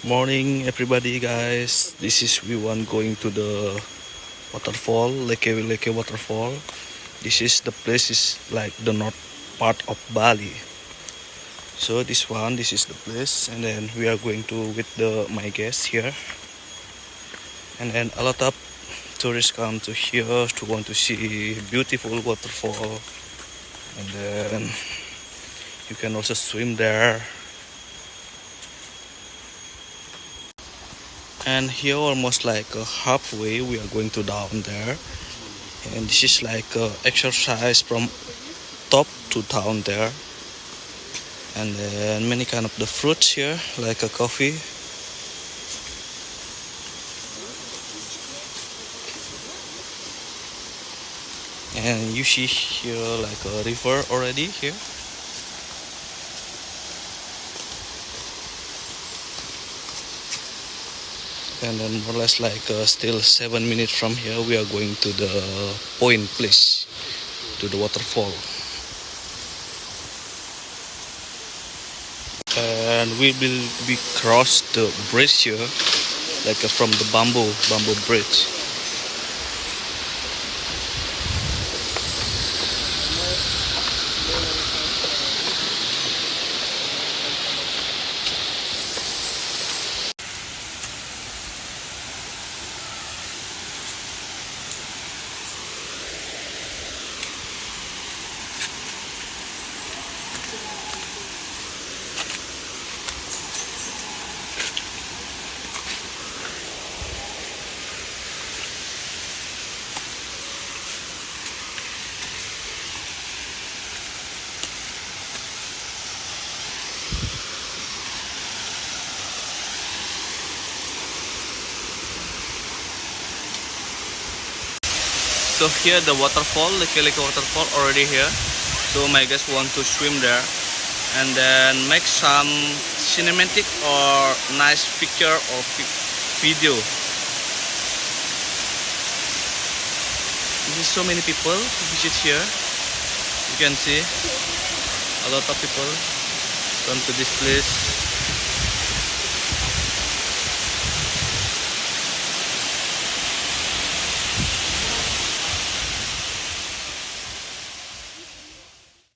Morning everybody guys, this is we want going to the waterfall, Leke waterfall. This is the place is like the north part of Bali. So this is the place, and then we are going to with my guests here, and then a lot of tourists come to here to want to see beautiful waterfall, and then you can also swim there. And here almost like halfway we are going to down there, and this is like exercise from top to down there, and then many kind of the fruits here like a coffee, and you see here like a river already here. And then more or less like still 7 minutes from here we are going to the point place, to the waterfall. And we will be cross the bridge here like from the bamboo bridge. So here the waterfall, Leke waterfall already here. So my guys want to swim there and then make some cinematic or nice picture or video. This is so many people who visit here. You can see a lot of people come to this place.